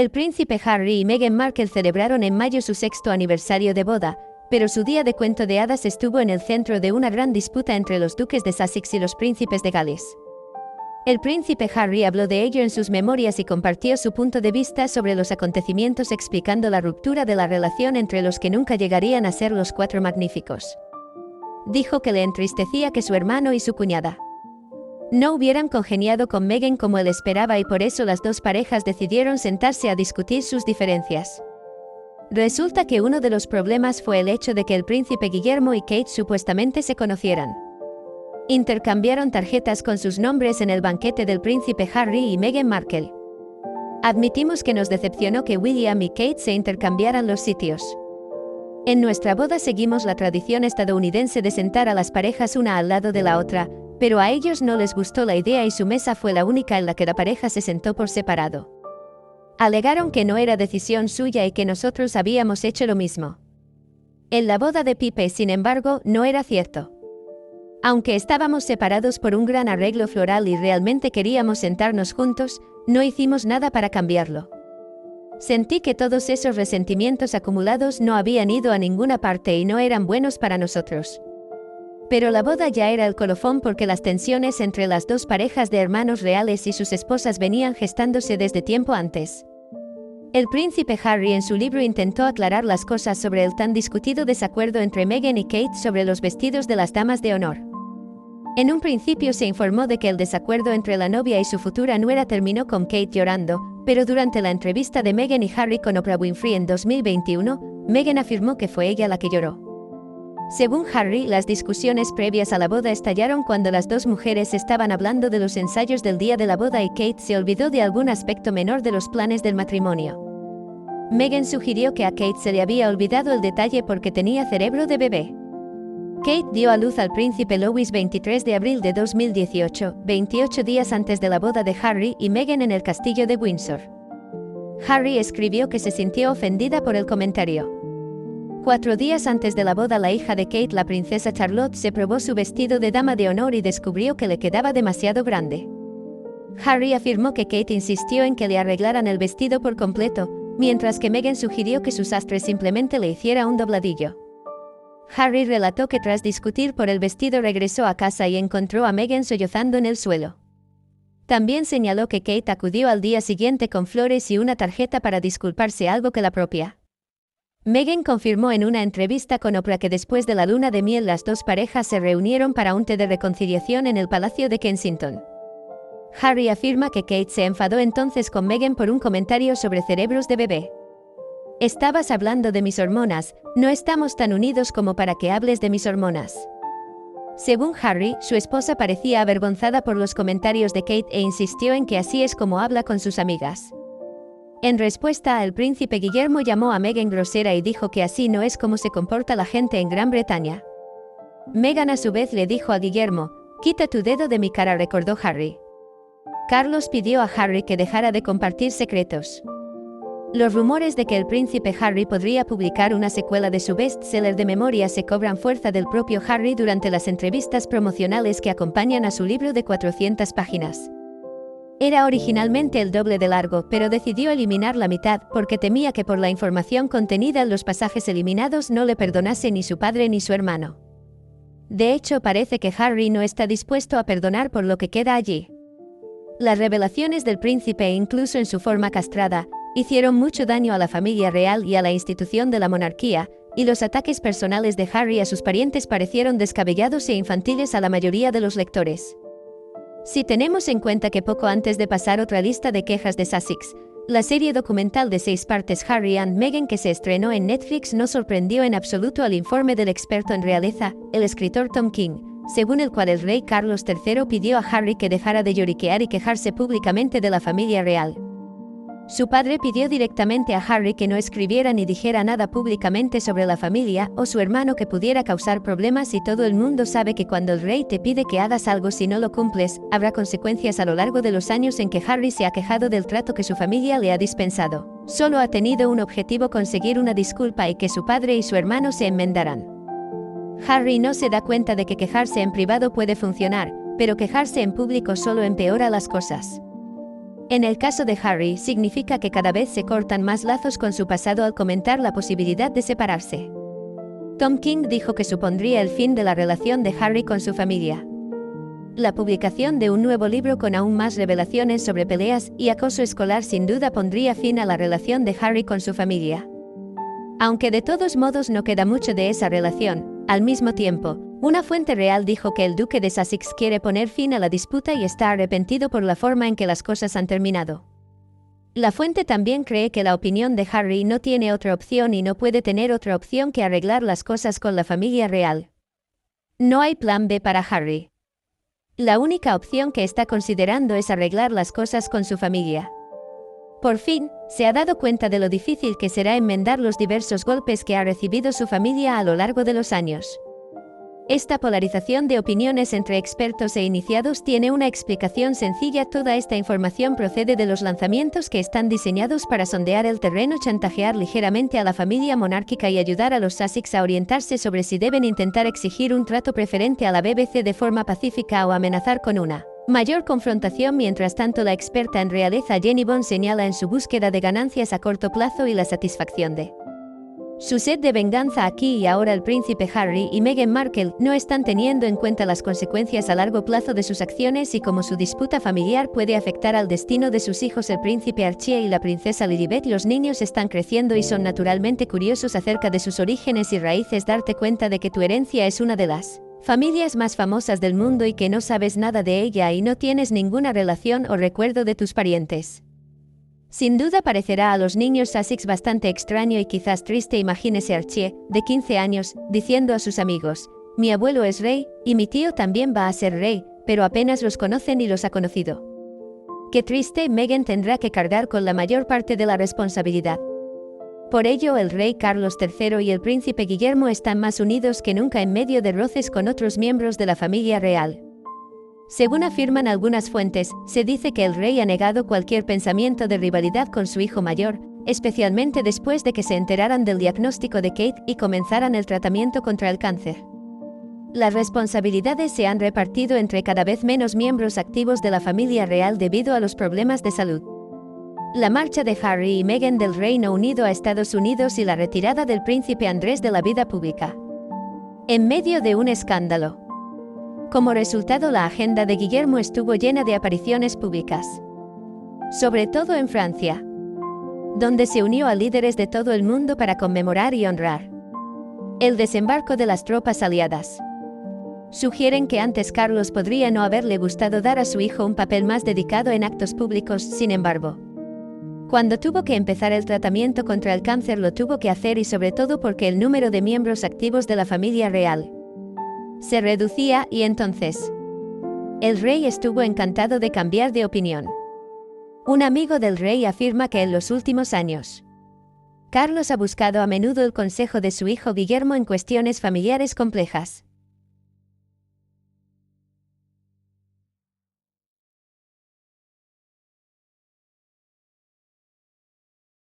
El príncipe Harry y Meghan Markle celebraron en mayo su 6º aniversario de boda, pero su día de cuento de hadas estuvo en el centro de una gran disputa entre los duques de Sussex y los príncipes de Gales. El príncipe Harry habló de ello en sus memorias y compartió su punto de vista sobre los acontecimientos explicando la ruptura de la relación entre los que nunca llegarían a ser los Cuatro Magníficos. Dijo que le entristecía que su hermano y su cuñada no hubieran congeniado con Meghan como él esperaba y por eso las dos parejas decidieron sentarse a discutir sus diferencias. Resulta que uno de los problemas fue el hecho de que el príncipe Guillermo y Kate supuestamente se conocieran. Intercambiaron tarjetas con sus nombres en el banquete del príncipe Harry y Meghan Markle. Admitimos que nos decepcionó que William y Kate se intercambiaran los sitios. En nuestra boda seguimos la tradición estadounidense de sentar a las parejas una al lado de la otra, pero a ellos no les gustó la idea y su mesa fue la única en la que la pareja se sentó por separado. Alegaron que no era decisión suya y que nosotros habíamos hecho lo mismo. En la boda de Pipe, sin embargo, no era cierto. Aunque estábamos separados por un gran arreglo floral y realmente queríamos sentarnos juntos, no hicimos nada para cambiarlo. Sentí que todos esos resentimientos acumulados no habían ido a ninguna parte y no eran buenos para nosotros. Pero la boda ya era el colofón porque las tensiones entre las dos parejas de hermanos reales y sus esposas venían gestándose desde tiempo antes. El príncipe Harry en su libro intentó aclarar las cosas sobre el tan discutido desacuerdo entre Meghan y Kate sobre los vestidos de las damas de honor. En un principio se informó de que el desacuerdo entre la novia y su futura nuera terminó con Kate llorando, pero durante la entrevista de Meghan y Harry con Oprah Winfrey en 2021, Meghan afirmó que fue ella la que lloró. Según Harry, las discusiones previas a la boda estallaron cuando las dos mujeres estaban hablando de los ensayos del día de la boda y Kate se olvidó de algún aspecto menor de los planes del matrimonio. Meghan sugirió que a Kate se le había olvidado el detalle porque tenía cerebro de bebé. Kate dio a luz al príncipe Louis 23 de abril de 2018, 28 días antes de la boda de Harry y Meghan en el castillo de Windsor. Harry escribió que se sintió ofendida por el comentario. 4 días antes de la boda, la hija de Kate, la princesa Charlotte, se probó su vestido de dama de honor y descubrió que le quedaba demasiado grande. Harry afirmó que Kate insistió en que le arreglaran el vestido por completo, mientras que Meghan sugirió que su sastre simplemente le hiciera un dobladillo. Harry relató que tras discutir por el vestido regresó a casa y encontró a Meghan sollozando en el suelo. También señaló que Kate acudió al día siguiente con flores y una tarjeta para disculparse, algo que la propia Meghan confirmó en una entrevista con Oprah que después de la luna de miel las dos parejas se reunieron para un té de reconciliación en el Palacio de Kensington. Harry afirma que Kate se enfadó entonces con Meghan por un comentario sobre cerebros de bebé. Estabas hablando de mis hormonas, no estamos tan unidos como para que hables de mis hormonas. Según Harry, su esposa parecía avergonzada por los comentarios de Kate e insistió en que así es como habla con sus amigas. En respuesta, el príncipe Guillermo llamó a Meghan grosera y dijo que así no es como se comporta la gente en Gran Bretaña. Meghan a su vez le dijo a Guillermo, «Quita tu dedo de mi cara», recordó Harry. Carlos pidió a Harry que dejara de compartir secretos. Los rumores de que el príncipe Harry podría publicar una secuela de su bestseller de memoria se cobran fuerza del propio Harry durante las entrevistas promocionales que acompañan a su libro de 400 páginas. Era originalmente el doble de largo, pero decidió eliminar la mitad porque temía que por la información contenida en los pasajes eliminados no le perdonase ni su padre ni su hermano. De hecho, parece que Harry no está dispuesto a perdonar por lo que queda allí. Las revelaciones del príncipe, incluso en su forma castrada, hicieron mucho daño a la familia real y a la institución de la monarquía, y los ataques personales de Harry a sus parientes parecieron descabellados e infantiles a la mayoría de los lectores. Si tenemos en cuenta que poco antes de pasar otra lista de quejas de Sussex, la serie documental de 6 partes Harry and Meghan que se estrenó en Netflix no sorprendió en absoluto al informe del experto en realeza, el escritor Tom King, según el cual el rey Carlos III pidió a Harry que dejara de lloriquear y quejarse públicamente de la familia real. Su padre pidió directamente a Harry que no escribiera ni dijera nada públicamente sobre la familia o su hermano que pudiera causar problemas, y todo el mundo sabe que cuando el rey te pide que hagas algo si no lo cumples, habrá consecuencias. A lo largo de los años en que Harry se ha quejado del trato que su familia le ha dispensado, solo ha tenido un objetivo: conseguir una disculpa y que su padre y su hermano se enmendarán. Harry no se da cuenta de que quejarse en privado puede funcionar, pero quejarse en público solo empeora las cosas. En el caso de Harry, significa que cada vez se cortan más lazos con su pasado al comentar la posibilidad de separarse. Tom King dijo que supondría el fin de la relación de Harry con su familia. La publicación de un nuevo libro con aún más revelaciones sobre peleas y acoso escolar sin duda pondría fin a la relación de Harry con su familia. Aunque de todos modos no queda mucho de esa relación, al mismo tiempo, una fuente real dijo que el duque de Sussex quiere poner fin a la disputa y está arrepentido por la forma en que las cosas han terminado. La fuente también cree que la opinión de Harry no tiene otra opción y no puede tener otra opción que arreglar las cosas con la familia real. No hay plan B para Harry. La única opción que está considerando es arreglar las cosas con su familia. Por fin, se ha dado cuenta de lo difícil que será enmendar los diversos golpes que ha recibido su familia a lo largo de los años. Esta polarización de opiniones entre expertos e iniciados tiene una explicación sencilla. Toda esta información procede de los lanzamientos que están diseñados para sondear el terreno, chantajear ligeramente a la familia monárquica y ayudar a los Sussex a orientarse sobre si deben intentar exigir un trato preferente a la BBC de forma pacífica o amenazar con una mayor confrontación. Mientras tanto, la experta en realeza Jenny Bond señala en su búsqueda de ganancias a corto plazo y la satisfacción de su sed de venganza. Aquí y ahora el príncipe Harry y Meghan Markle no están teniendo en cuenta las consecuencias a largo plazo de sus acciones y cómo su disputa familiar puede afectar al destino de sus hijos. El príncipe Archie y la princesa Lilibet. Los niños están creciendo y son naturalmente curiosos acerca de sus orígenes y raíces. Darte cuenta de que tu herencia es una de las familias más famosas del mundo y que no sabes nada de ella y no tienes ninguna relación o recuerdo de tus parientes. Sin duda parecerá a los niños Sussex bastante extraño y quizás triste. Imagínese Archie, de 15 años, diciendo a sus amigos: mi abuelo es rey, y mi tío también va a ser rey, pero apenas los conoce ni los ha conocido. Qué triste. Meghan tendrá que cargar con la mayor parte de la responsabilidad. Por ello, el rey Carlos III y el príncipe Guillermo están más unidos que nunca en medio de roces con otros miembros de la familia real. Según afirman algunas fuentes, se dice que el rey ha negado cualquier pensamiento de rivalidad con su hijo mayor, especialmente después de que se enteraran del diagnóstico de Kate y comenzaran el tratamiento contra el cáncer. Las responsabilidades se han repartido entre cada vez menos miembros activos de la familia real debido a los problemas de salud. La marcha de Harry y Meghan del Reino Unido a Estados Unidos y la retirada del príncipe Andrés de la vida pública. En medio de un escándalo. Como resultado, la agenda de Guillermo estuvo llena de apariciones públicas. Sobre todo en Francia, donde se unió a líderes de todo el mundo para conmemorar y honrar el desembarco de las tropas aliadas. Sugieren que antes Carlos podría no haberle gustado dar a su hijo un papel más dedicado en actos públicos. Sin embargo, cuando tuvo que empezar el tratamiento contra el cáncer lo tuvo que hacer, y sobre todo porque el número de miembros activos de la familia real se reducía, y entonces el rey estuvo encantado de cambiar de opinión. Un amigo del rey afirma que en los últimos años, Carlos ha buscado a menudo el consejo de su hijo Guillermo en cuestiones familiares complejas.